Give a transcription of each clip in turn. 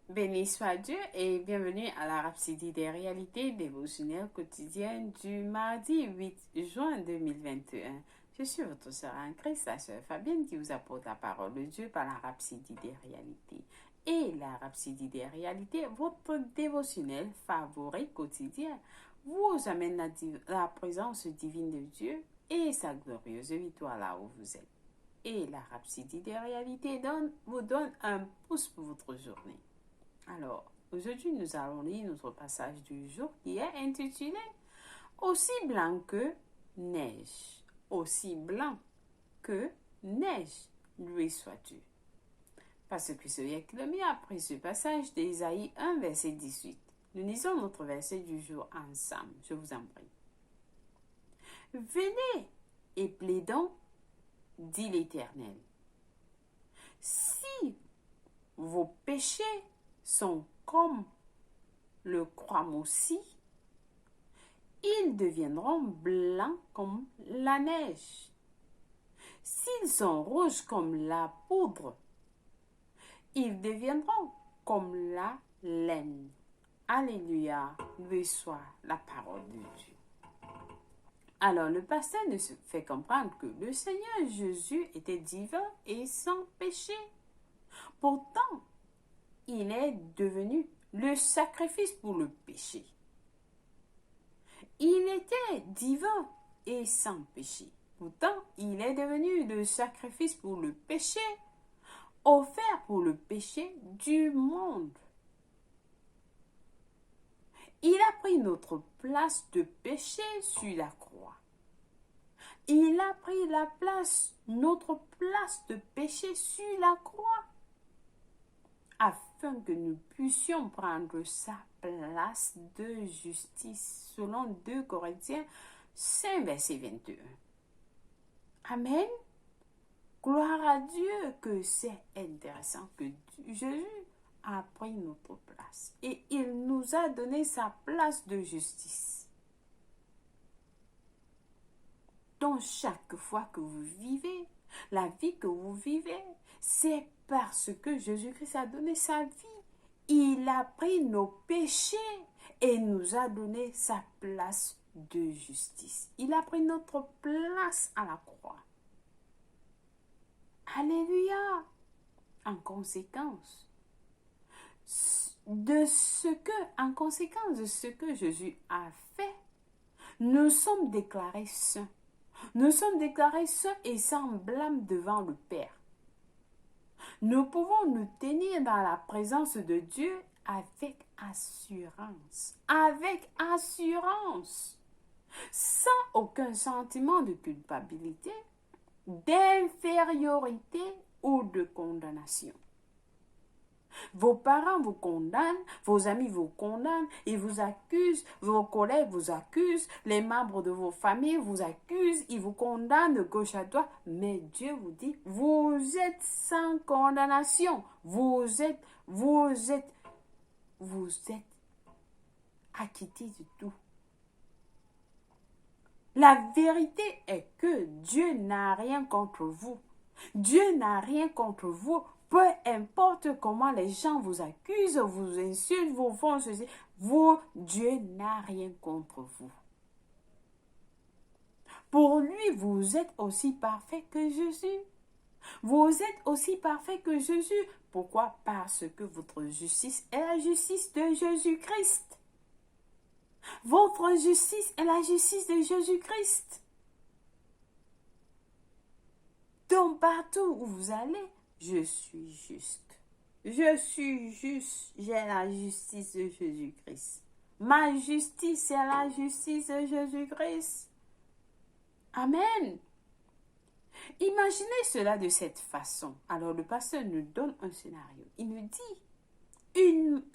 Béni soit Dieu et bienvenue à la Rhapsodie des réalités dévotionnelles quotidiennes du mardi 8 juin 2021. Je suis votre sœur en Christ, la sœur Fabienne, qui vous apporte la parole de Dieu par la Rhapsodie des réalités. Et la Rhapsodie des réalités, votre dévotionnel favori quotidien, vous amène la présence divine de Dieu et sa glorieuse victoire là où vous êtes. Et la Rhapsodie des réalités vous donne un pouce pour votre journée. Alors, aujourd'hui, nous allons lire notre passage du jour qui est intitulé Aussi blanc que neige. Aussi blanc que neige, lui soit-tu. Parce que celui qui le mit après ce passage d'Ésaïe 1, verset 18. Nous lisons notre verset du jour ensemble. Je vous en prie. Venez et plaidons, dit l'Éternel. Si vos péchés sont comme le cramoisi, ils deviendront blancs comme la neige. S'ils sont rouges comme la poudre, ils deviendront comme la laine. Alléluia, loué soit la parole de Dieu. Alors le pasteur nous fait comprendre que le Seigneur Jésus était divin et sans péché. Pourtant, il est devenu le sacrifice pour le péché. Il était divin et sans péché. Pourtant, il est devenu le sacrifice pour le péché, offert pour le péché du monde. Il a pris notre place de péché sur la croix. Il a pris notre place de péché sur la croix, afin que nous puissions prendre sa place de justice, selon 2 Corinthiens 5, verset 21. Amen. Gloire à Dieu que c'est intéressant que Jésus a pris notre place et il nous a donné sa place de justice. Donc chaque fois que vous vivez, la vie que vous vivez, c'est parce que Jésus-Christ a donné sa vie. Il a pris nos péchés et nous a donné sa place de justice. Il a pris notre place à la croix. Alléluia. En conséquence de ce que Jésus a fait, nous sommes déclarés saints. Nous sommes déclarés saints et sans blâme devant le Père. Nous pouvons nous tenir dans la présence de Dieu avec assurance. Avec assurance. Sans aucun sentiment de culpabilité, d'infériorité ou de condamnation. Vos parents vous condamnent, vos amis vous condamnent, ils vous accusent, vos collègues vous accusent, les membres de vos familles vous accusent, ils vous condamnent de gauche à droite. Mais Dieu vous dit, vous êtes sans condamnation. Vous êtes acquittés de tout. La vérité est que Dieu n'a rien contre vous. Dieu n'a rien contre vous. Peu importe comment les gens vous accusent, vous insultent, vous font ceci, Dieu n'a rien contre vous. Pour lui, vous êtes aussi parfait que Jésus. Vous êtes aussi parfait que Jésus. Pourquoi? Parce que votre justice est la justice de Jésus-Christ. Votre justice est la justice de Jésus-Christ. Donc partout où vous allez, je suis juste. Je suis juste. J'ai la justice de Jésus-Christ. Ma justice, c'est la justice de Jésus-Christ. Amen. Imaginez cela de cette façon. Alors le pasteur nous donne un scénario. Il nous dit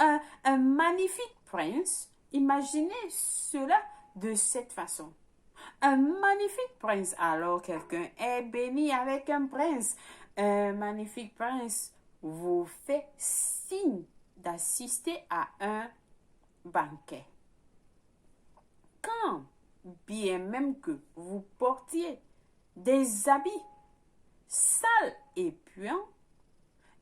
un magnifique prince. Imaginez cela de cette façon. Un magnifique prince. Alors quelqu'un est béni avec un prince. Un magnifique prince vous fait signe d'assister à un banquet. Quand bien même que vous portiez des habits sales et puants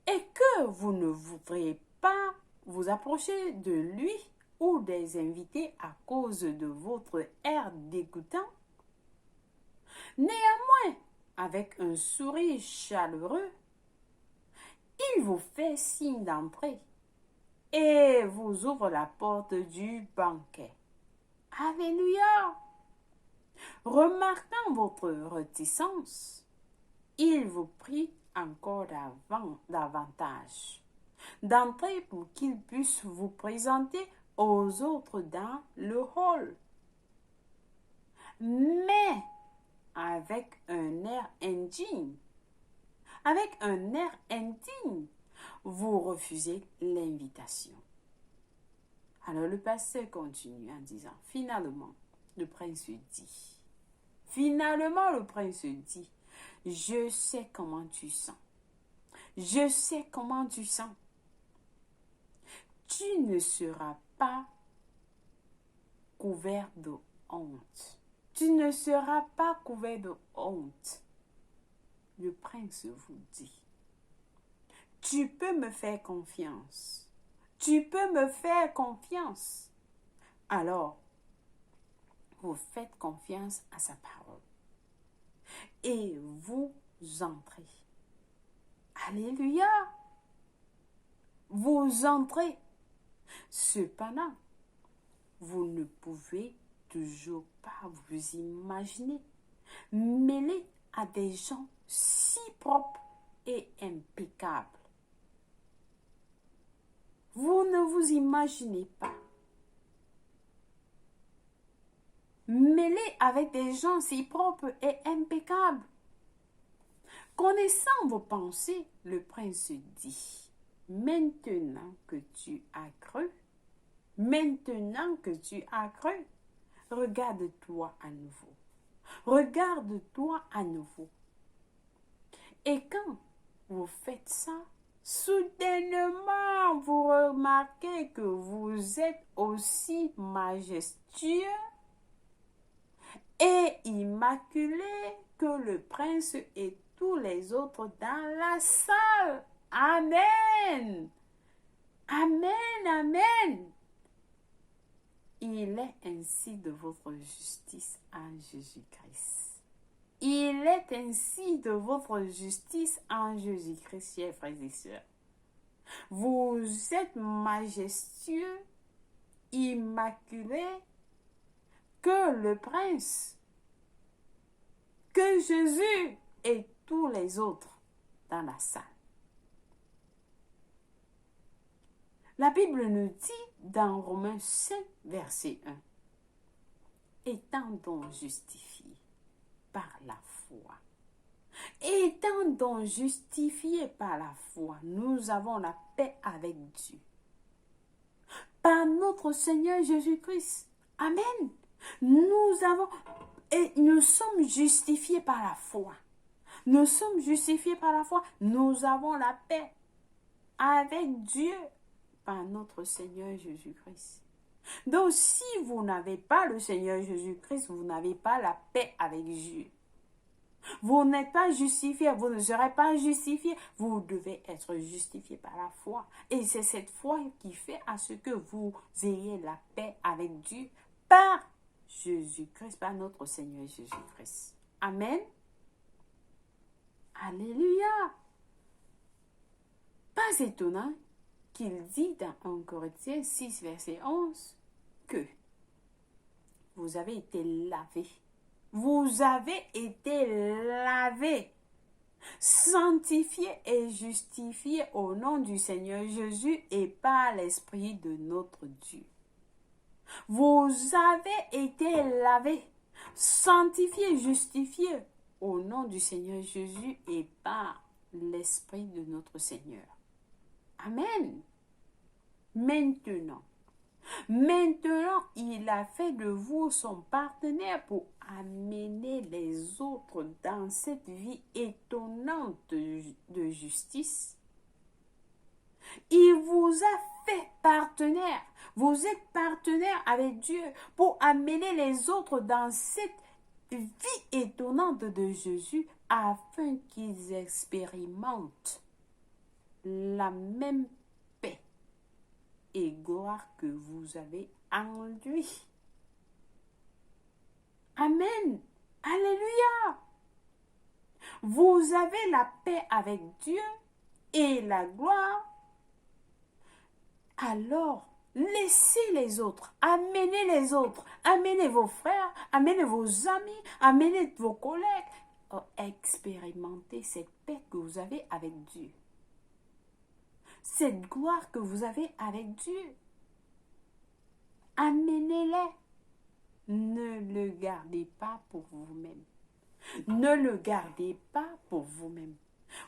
et que vous ne voudriez pas vous approchez de lui ou des invités à cause de votre air dégoûtant? Néanmoins, avec un sourire chaleureux, il vous fait signe d'entrer et vous ouvre la porte du banquet. Alléluia! Remarquant votre réticence, il vous prie encore davantage d'entrer pour qu'il puisse vous présenter aux autres dans le hall. Mais avec un air indigne, vous refusez l'invitation. Alors le pasteur continue en disant, finalement, le prince dit, je sais comment tu sens. Je sais comment tu sens. Tu ne seras pas couvert de honte. Tu ne seras pas couvert de honte. Le prince vous dit, tu peux me faire confiance. Tu peux me faire confiance. Alors, vous faites confiance à sa parole. Et vous entrez. Alléluia. Vous entrez. Cependant, vous ne pouvez toujours pas vous imaginer mêlé à des gens si propres et impeccables. Vous ne vous imaginez pas mêlé avec des gens si propres et impeccables. Connaissant vos pensées, le prince dit, maintenant que tu as cru, regarde-toi à nouveau. Regarde-toi à nouveau. Et quand vous faites ça, soudainement, vous remarquez que vous êtes aussi majestueux et immaculé que le prince et tous les autres dans la salle. Amen. Amen, amen. Il est ainsi de votre justice en Jésus-Christ. Il est ainsi de votre justice en Jésus-Christ, chers frères et sœurs. Vous êtes majestueux, immaculé, que le prince, que Jésus et tous les autres dans la salle. La Bible nous dit dans Romains 5, verset 1, étant donc justifiés par la foi. Étant donc justifiés par la foi, nous avons la paix avec Dieu. Par notre Seigneur Jésus-Christ. Amen. Nous sommes justifiés par la foi. Nous sommes justifiés par la foi. Nous avons la paix avec Dieu par notre Seigneur Jésus-Christ. Donc, si vous n'avez pas le Seigneur Jésus-Christ, vous n'avez pas la paix avec Dieu. Vous n'êtes pas justifié, vous ne serez pas justifié. Vous devez être justifié par la foi. Et c'est cette foi qui fait à ce que vous ayez la paix avec Dieu par Jésus-Christ, par notre Seigneur Jésus-Christ. Amen. Alléluia. Pas étonnant qu'il dit dans 1 Corinthiens 6, verset 11, que vous avez été lavés. Vous avez été lavés, sanctifiés et justifiés au nom du Seigneur Jésus et par l'Esprit de notre Dieu. Vous avez été lavés, sanctifiés, justifiés au nom du Seigneur Jésus et par l'Esprit de notre Seigneur. Amen. Maintenant, il a fait de vous son partenaire pour amener les autres dans cette vie étonnante de justice. Il vous a fait partenaire. Vous êtes partenaire avec Dieu pour amener les autres dans cette vie étonnante de Jésus afin qu'ils expérimentent la même paix, et gloire que vous avez en lui. Amen. Alléluia. Vous avez la paix avec Dieu et la gloire. Alors, laissez les autres, amenez les autres, amenez vos frères, amenez vos amis, amenez vos collègues. Expérimentez cette paix que vous avez avec Dieu. Cette gloire que vous avez avec Dieu. Amenez-les. Ne le gardez pas pour vous-même. Ne le gardez pas pour vous-même.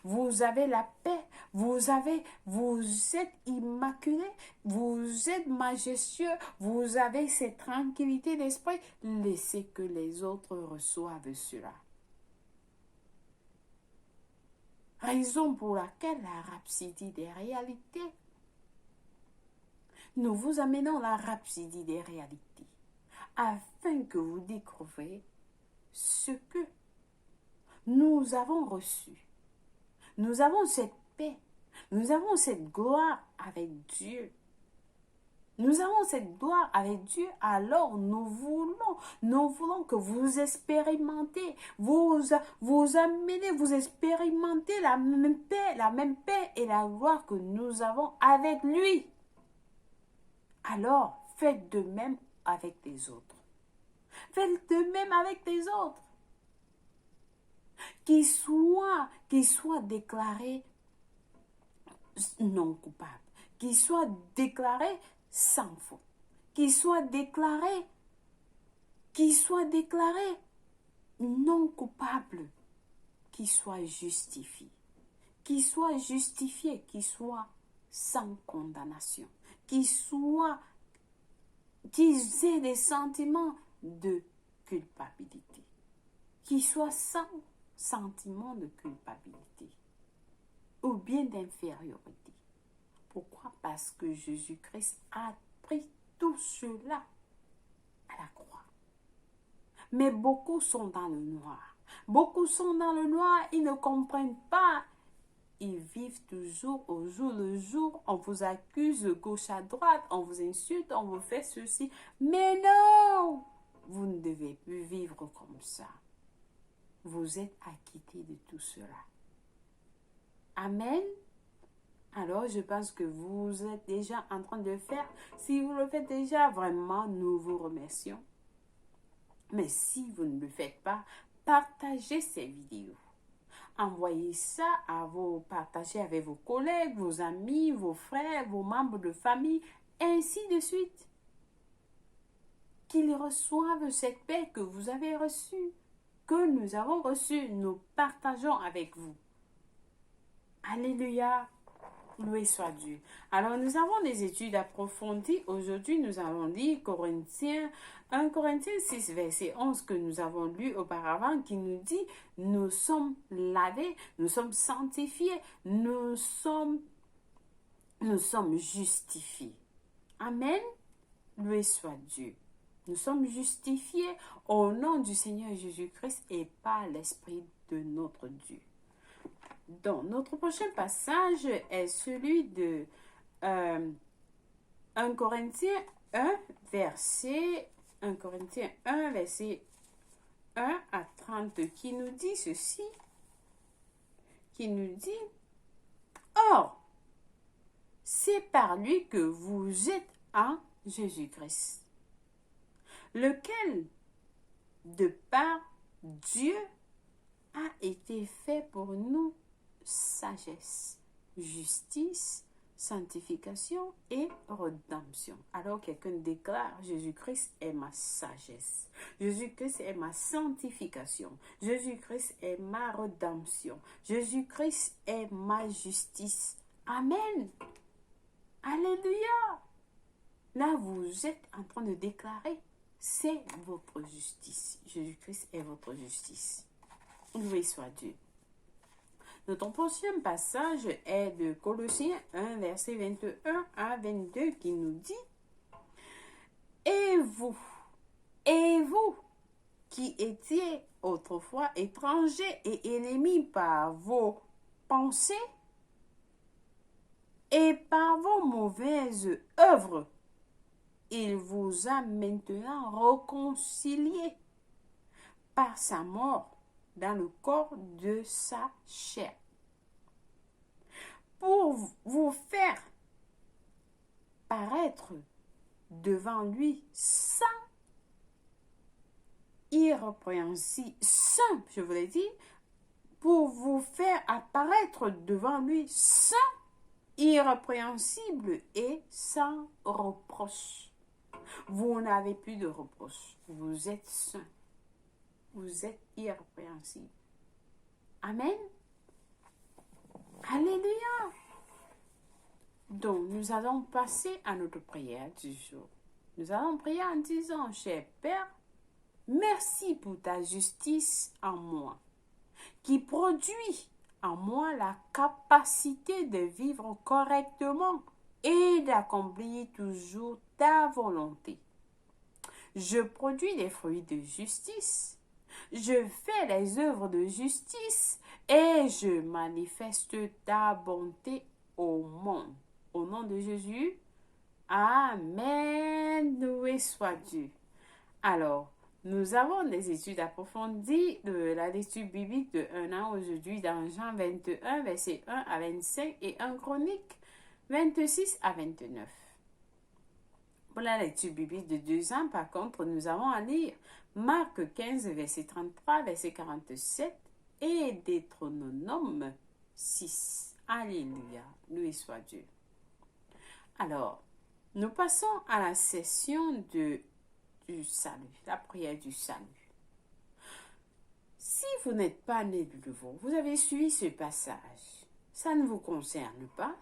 Vous avez la paix, vous êtes immaculé, vous êtes majestueux, vous avez cette tranquillité d'esprit. Laissez que les autres reçoivent cela. Raison pour laquelle la rhapsodie des réalités. Nous vous amenons la rhapsodie des réalités afin que vous découvriez ce que nous avons reçu. Nous avons cette paix, nous avons cette gloire avec Dieu. Nous avons cette gloire avec Dieu, alors nous voulons que vous expérimentez, vous amenez, vous expérimentez la même paix et la gloire que nous avons avec lui. Alors, faites de même avec les autres. Faites de même avec les autres. Qu'ils soient déclarés non coupables, qu'ils soient déclarés sans faute, qu'ils soient déclarés non coupables, qu'ils soient justifiés, qu'ils soient sans condamnation, qu'ils aient des sentiments de culpabilité, qu'ils soient sans sentiment de culpabilité ou bien d'infériorité. Pourquoi? Parce que Jésus-Christ a pris tout cela à la croix. Mais beaucoup sont dans le noir. Beaucoup sont dans le noir, ils ne comprennent pas. Ils vivent toujours au jour le jour. On vous accuse de gauche à droite, on vous insulte, on vous fait ceci. Mais non! Vous ne devez plus vivre comme ça. Vous êtes acquittés de tout cela. Amen. Alors, je pense que vous êtes déjà en train de le faire. Si vous le faites déjà, vraiment, nous vous remercions. Mais si vous ne le faites pas, partagez ces vidéos. Envoyez ça partagez avec vos collègues, vos amis, vos frères, vos membres de famille, ainsi de suite. Qu'ils reçoivent cette paix que vous avez reçue, que nous avons reçue, nous partageons avec vous. Alléluia. Loué soit Dieu. Alors, nous avons des études approfondies. Aujourd'hui, nous allons lire 1 Corinthiens 6, verset 11 que nous avons lu auparavant, qui nous dit, nous sommes lavés, nous sommes sanctifiés, nous sommes justifiés. Amen. Loué soit Dieu. Nous sommes justifiés au nom du Seigneur Jésus-Christ et par l'Esprit de notre Dieu. Donc, notre prochain passage est celui de 1 Corinthiens 1, verset 1 verset 1 à 30, qui nous dit ceci, qui nous dit, « Or, c'est par lui que vous êtes en Jésus-Christ, lequel, de par Dieu, a été fait pour nous sagesse, justice, sanctification et rédemption. » Alors quelqu'un déclare, Jésus-Christ est ma sagesse, Jésus-Christ est ma sanctification, Jésus-Christ est ma rédemption, Jésus-Christ est ma justice. Amen. Alléluia. Là, vous êtes en train de déclarer, c'est votre justice. Jésus-Christ est votre justice. Loué soit Dieu. Notre prochain passage est de Colossiens 1, verset 21 à 22, qui nous dit, « Et vous, qui étiez autrefois étrangers et ennemis par vos pensées et par vos mauvaises mauvaises œuvres, il vous a maintenant réconcilié par sa mort dans le corps de sa chair, pour vous faire paraître devant lui saint, irrépréhensible, saint, je vous l'ai dit, pour vous faire apparaître devant lui saint, irrépréhensible et sans reproche. Vous n'avez plus de reproche. Vous êtes saint. Vous êtes irrépréhensible. Amen. Alléluia. Donc, nous allons passer à notre prière du jour. Nous allons prier en disant, cher Père, merci pour ta justice en moi, qui produit en moi la capacité de vivre correctement et d'accomplir toujours ta volonté. Je produis des fruits de justice, je fais les œuvres de justice et je manifeste ta bonté au monde. Au nom de Jésus, Amen. Loué soit Dieu. Alors, nous avons des études approfondies de la lecture biblique de 1 an aujourd'hui dans Jean 21, versets 1 à 25 et 1 Chronique 26 à 29. Pour la lecture biblique de 2 ans, par contre, nous avons à lire Marc 15, verset 33, verset 47 et Deutéronome 6. Alléluia. Loué soit Dieu. Alors, nous passons à la session du salut, la prière du salut. Si vous n'êtes pas né de nouveau, vous avez suivi ce passage, ça ne vous concerne pas.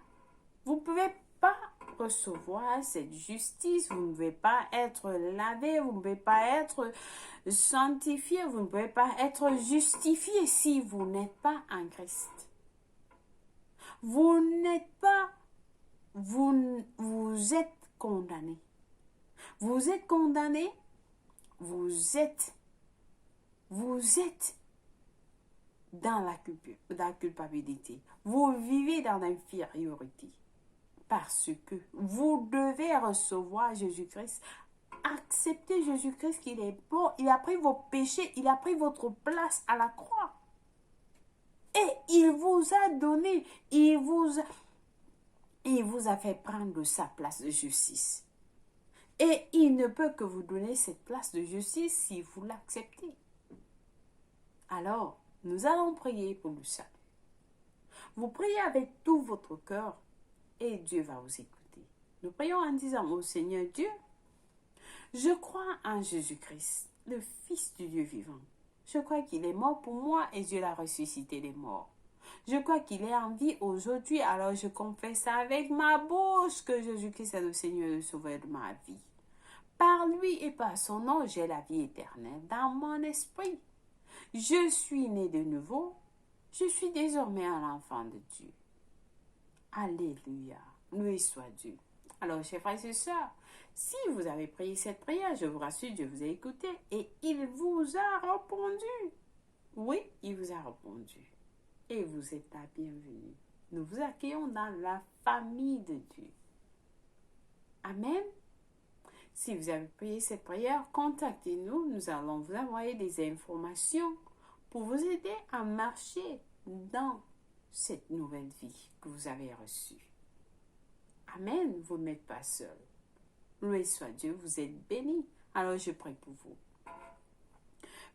Vous ne pouvez pas recevoir cette justice, vous ne pouvez pas être lavé, vous ne pouvez pas être sanctifié, vous ne pouvez pas être justifié si vous n'êtes pas en Christ. Vous n'êtes pas, vous êtes condamné. Vous êtes condamné, vous êtes dans la culpabilité. Vous vivez dans l'infériorité. Parce que vous devez recevoir Jésus-Christ. Acceptez Jésus-Christ qu'il est bon. Il a pris vos péchés, il a pris votre place à la croix. Et il vous a donné, il vous a fait prendre sa place de justice. Et il ne peut que vous donner cette place de justice si vous l'acceptez. Alors, nous allons prier pour le salut. Vous priez avec tout votre cœur et Dieu va vous écouter. Nous prions en disant, ô Seigneur Dieu, je crois en Jésus-Christ, le Fils du Dieu vivant. Je crois qu'il est mort pour moi et Dieu l'a ressuscité des morts. Je crois qu'il est en vie aujourd'hui, alors je confesse avec ma bouche que Jésus-Christ est le Seigneur et le Sauveur de ma vie. Par lui et par son nom, j'ai la vie éternelle dans mon esprit. Je suis né de nouveau. Je suis désormais un enfant de Dieu. Alléluia. Loué soit Dieu. Alors, chers frères et sœurs, si vous avez prié cette prière, je vous rassure, Dieu vous a écouté et il vous a répondu. Oui, il vous a répondu. Et vous êtes la bienvenue. Nous vous accueillons dans la famille de Dieu. Amen. Si vous avez prié cette prière, contactez-nous. Nous allons vous envoyer des informations pour vous aider à marcher dans cette nouvelle vie que vous avez reçue. Amen. Vous n'êtes pas seul. Loué soit Dieu, vous êtes bénis. Alors je prie pour vous.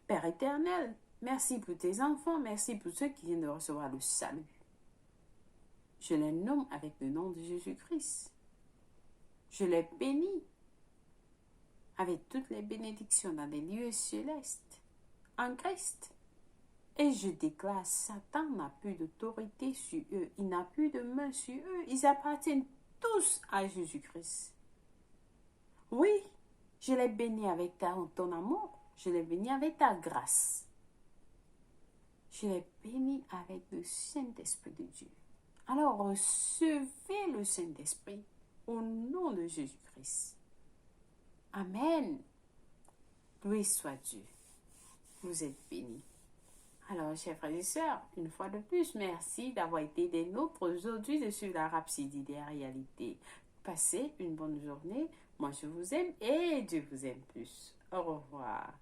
Père éternel, merci pour tes enfants. Merci pour ceux qui viennent de recevoir le salut. Je les nomme avec le nom de Jésus-Christ. Je les bénis avec toutes les bénédictions dans les lieux célestes, en Christ. Et je déclare, Satan n'a plus d'autorité sur eux, il n'a plus de main sur eux, ils appartiennent tous à Jésus-Christ. Oui, je les bénis avec ton amour, je les bénis avec ta grâce. Je les bénis avec le Saint-Esprit de Dieu. Alors recevez le Saint-Esprit au nom de Jésus-Christ. Amen. Loué soit Dieu. Vous êtes bénis. Alors, chers frères et sœurs, une fois de plus, merci d'avoir été des nôtres aujourd'hui de suivre la Rhapsodie des réalités. Passez une bonne journée. Moi, je vous aime et Dieu vous aime plus. Au revoir.